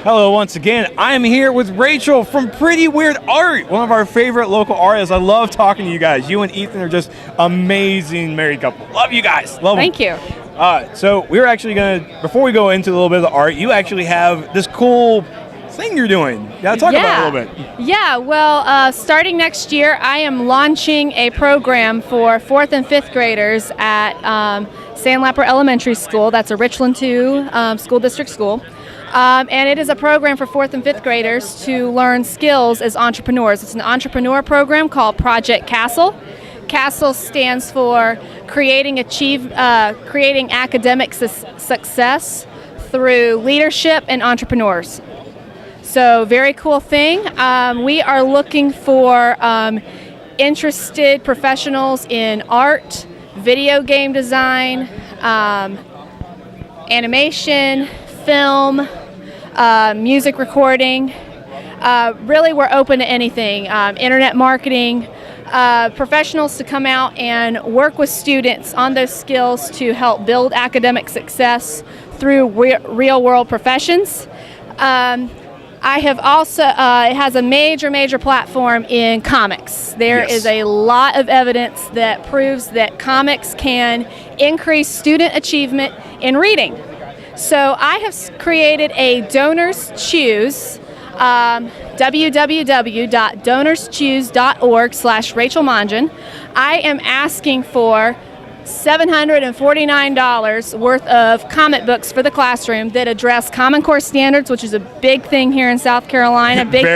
Hello once again. I'm here with Rachel from Pretty Weird Art, one of our favorite local artists. I love talking to you guys. You and Ethan are just amazing married couple. Love you guys. Love them. Thank you. So we're actually going to, before we go into a little bit of the art, you actually have this cool thing you're doing. You got to talk about it a little bit. Yeah, well, starting next year, I am launching a program for 4th and 5th graders at Sandlapper Elementary School. That's a Richland 2 school district school. And it is a program for 4th and 5th graders to learn skills as entrepreneurs. It's an entrepreneur program called Project Castle. CASTLE stands for creating academic success through leadership and entrepreneurs. So very cool thing. We are looking for interested professionals in art, video game design, animation, film, music recording. Really, we're open to anything. Internet marketing. Professionals to come out and work with students on those skills to help build academic success through real-world professions. I have also, it has a major platform in comics. There is a lot of evidence that proves that comics can increase student achievement in reading. So I have created a Donors Choose, www.donorschoose.org/Rachel Mongen. I am asking for $749 worth of comic books for the classroom that address Common Core standards, which is a big thing here in South Carolina, big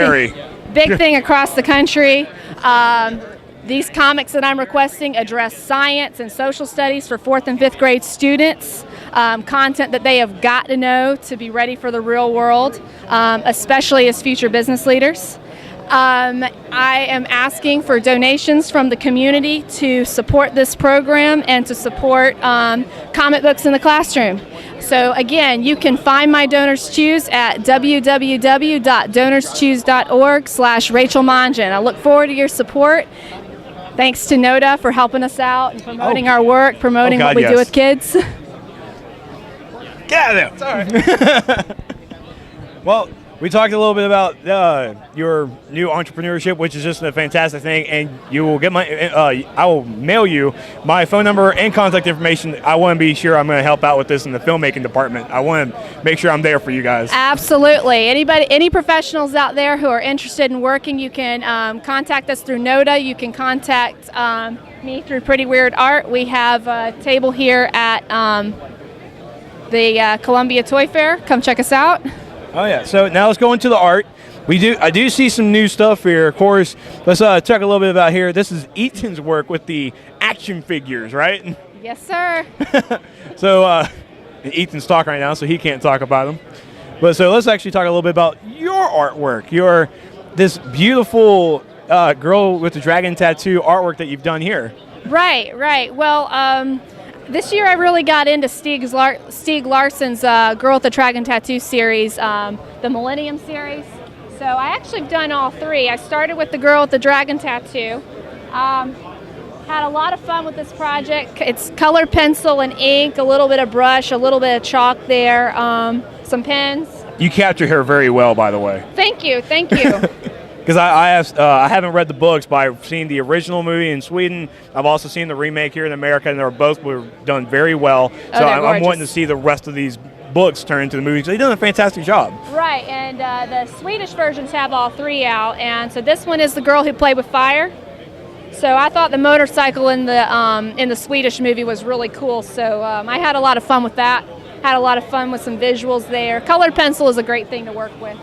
thing across the country. These comics that I'm requesting address science and social studies for 4th and 5th grade students, content that they have got to know to be ready for the real world, especially as future business leaders. I am asking for donations from the community to support this program and to support comic books in the classroom. So again, you can find my Donors Choose at www.donorschoose.org/Rachel Mongen. I look forward to your support. Thanks to NODA for helping us out and promoting our work, promoting what we do with kids. Get out of there. Sorry. Well, we talked a little bit about your new entrepreneurship, which is just a fantastic thing, and you will get my. I will mail you my phone number and contact information. I want to be sure I'm going to help out with this in the filmmaking department. I want to make sure I'm there for you guys. Absolutely. Any professionals out there who are interested in working, you can contact us through NODA. You can contact me through Pretty Weird Art. We have a table here at the Columbia Toy Fair. Come check us out. Oh yeah, so now let's go into the art. I do see some new stuff here. Of course, let's talk a little bit about here. This is Ethan's work with the action figures, right? Yes, sir. So Ethan's talking right now, so he can't talk about them. But so let's actually talk a little bit about your artwork. This beautiful girl with the dragon tattoo artwork that you've done here. Right. Well, this year I really got into Stieg Larsson's Girl with the Dragon Tattoo series, the Millennium series. So I actually have done all three. I started with the Girl with the Dragon Tattoo. Had a lot of fun with this project. It's colored pencil and ink, a little bit of brush, a little bit of chalk there, some pens. You capture her very well, by the way. Thank you. Because I haven't read the books, but I've seen the original movie in Sweden. I've also seen the remake here in America, and were done very well. So I'm wanting to see the rest of these books turn into the movies. They've done a fantastic job. Right, and the Swedish versions have all three out, and so this one is the girl who played with fire. So I thought the motorcycle in the Swedish movie was really cool. So I had a lot of fun with that. Had a lot of fun with some visuals there. Colored pencil is a great thing to work with.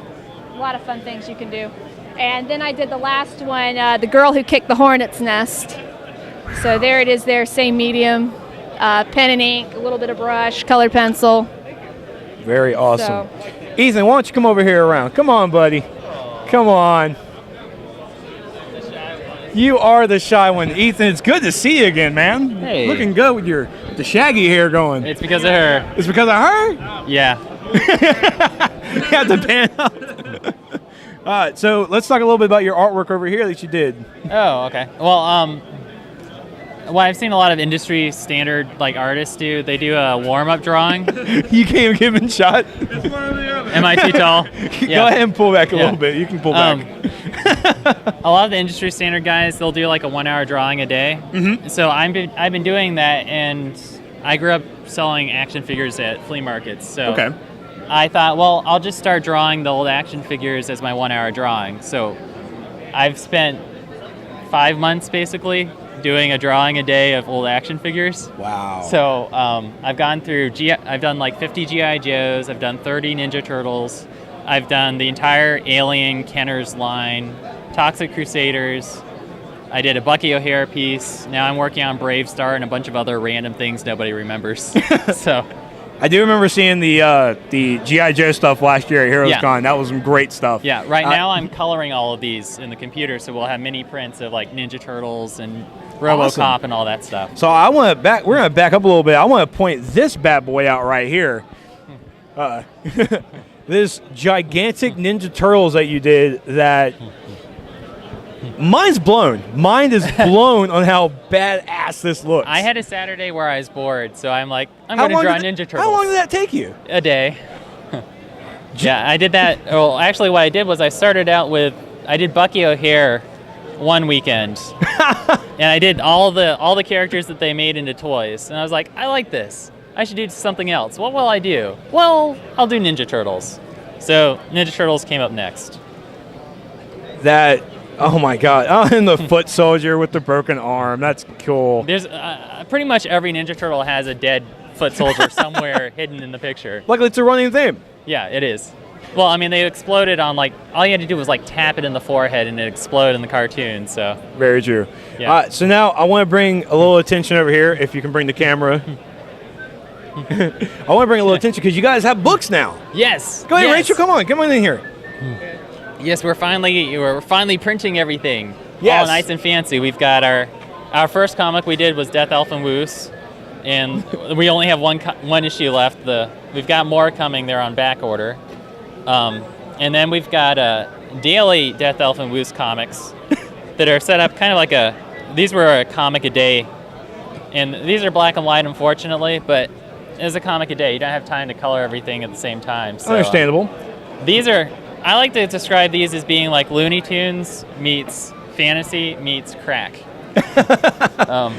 A lot of fun things you can do. And then I did the last one, the girl who kicked the hornet's nest. So there it is there, same medium, pen and ink, a little bit of brush, colored pencil. Very awesome. Ethan, why don't you come over here around? Come on, buddy. Come on. You are the shy one. Ethan, it's good to see you again, man. Hey. Looking good with the shaggy hair going. It's because of her. It's because of her? Yeah. You have to pan up. All right, so let's talk a little bit about your artwork over here that you did. Oh, okay. Well, I've seen a lot of industry standard artists do. They do a warm-up drawing. You can't give him a shot. Am I too tall? Go ahead and pull back a little bit. You can pull back. A lot of the industry standard guys, they'll do like a 1 hour drawing a day. Mm-hmm. So I've been doing that, and I grew up selling action figures at flea markets. So Okay. I thought, well, I'll just start drawing the old action figures as my 1 hour drawing. So I've spent 5 months basically doing a drawing a day of old action figures. Wow. So I've gone through, I've done like 50 G.I. Joes, I've done 30 Ninja Turtles, I've done the entire Alien Kenner's line, Toxic Crusaders, I did a Bucky O'Hare piece, now I'm working on Brave Star and a bunch of other random things nobody remembers. So I do remember seeing the G.I. Joe stuff last year at Heroes Con. That was some great stuff. Yeah, right now I'm coloring all of these in the computer, so we'll have mini prints of like Ninja Turtles and RoboCop and all that stuff. So we're gonna back up a little bit. I want to point this bad boy out right here. This gigantic Ninja Turtles that you did. That mine's blown. Mine is blown on how badass this looks. I had a Saturday where I was bored, so I'm like, I'm going to draw Ninja Turtles. How long did that take you? A day. Yeah, I did that. Well, actually, what I did was I did Bucky O'Hare one weekend, and I did all the characters that they made into toys, and I was like, I like this. I should do something else. What will I do? Well, I'll do Ninja Turtles. So Ninja Turtles came up next. That, oh my God! Oh, and the foot soldier with the broken arm. That's cool. There's pretty much every Ninja Turtle has a dead foot soldier somewhere hidden in the picture. Luckily, it's a running theme. Yeah, it is. Well, I mean, they exploded on all you had to do was tap it in the forehead and it exploded in the cartoon. So very true. Yeah. So now I want to bring a little attention over here. If you can bring the camera. I want to bring a little attention because you guys have books now. Yes. Go ahead, yes. Rachel. Come on in here. Yes, we're finally printing everything. Yes. All nice and fancy. We've got our first comic we did was Death Elf and Woos, and we only have one issue left. We've got more coming. They're on back order. And then we've got daily Death Elf and Woos comics that are set up kind of like these were a comic a day, and these are black and white, unfortunately, but as a comic a day, you don't have time to color everything at the same time. So, understandable. I like to describe these as being like Looney Tunes meets fantasy meets crack. That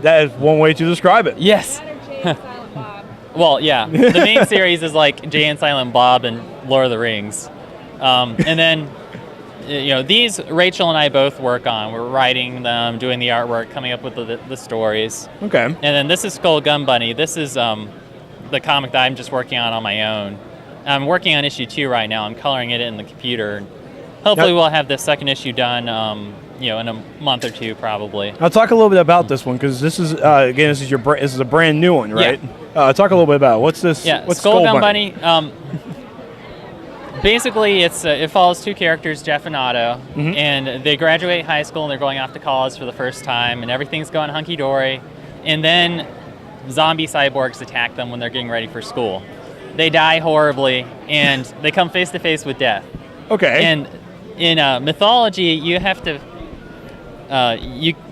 is one way to describe it. Yes. Well, yeah. The main series is like Jay and Silent Bob and Lord of the Rings. And then, these Rachel and I both work on. We're writing them, doing the artwork, coming up with the stories. Okay. And then this is Skull Gun Bunny. This is the comic that I'm just working on my own. I'm working on issue 2 right now. I'm coloring it in the computer. Hopefully we'll have the second issue done, in a month or two probably. I'll talk a little bit about this one because this is this is a brand new one, right? Yeah. Talk a little bit about it. What's this? Yeah, what's Skull Gun Bunny. Basically, it follows two characters, Jeff and Otto, and they graduate high school and they're going off to college for the first time, and everything's going hunky dory, and then zombie cyborgs attack them when they're getting ready for school. They die horribly, and they come face to face with death. Okay. And in mythology, you have to,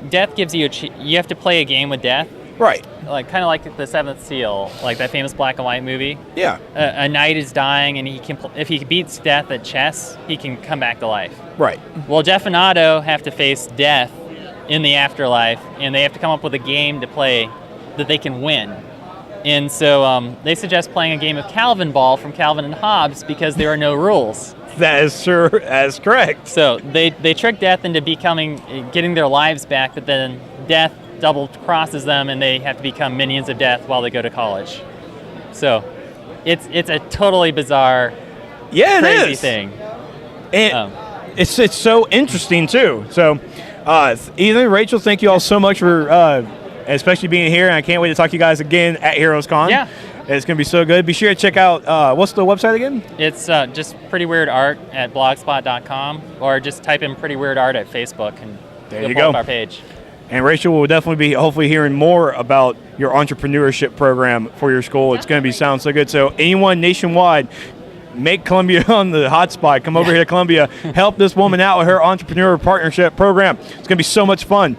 death gives you you have to play a game with death. Right. Like kind of like the Seventh Seal, like that famous black and white movie. Yeah. A knight is dying, and if he beats death at chess, he can come back to life. Right. Well, Jeff and Otto have to face death in the afterlife, and they have to come up with a game to play that they can win. And so they suggest playing a game of Calvin Ball from Calvin and Hobbes because there are no rules. That is correct. So they trick death into getting their lives back, but then death double crosses them, and they have to become minions of death while they go to college. So it's a totally bizarre, crazy thing. And it's so interesting too. So Ethan, Rachel, thank you all so much for especially being here, and I can't wait to talk to you guys again at Heroes Con. Yeah. It's going to be so good. Be sure to check out, what's the website again? It's just Pretty Weird Art at blogspot.com, or just type in Pretty Weird Art at Facebook, and there you pull go. up our page. And Rachel will definitely be hopefully hearing more about your entrepreneurship program for your school. It's going to sound so good. So anyone nationwide, make Columbia on the hotspot. Come over here to Columbia. Help this woman out with her entrepreneur partnership program. It's going to be so much fun.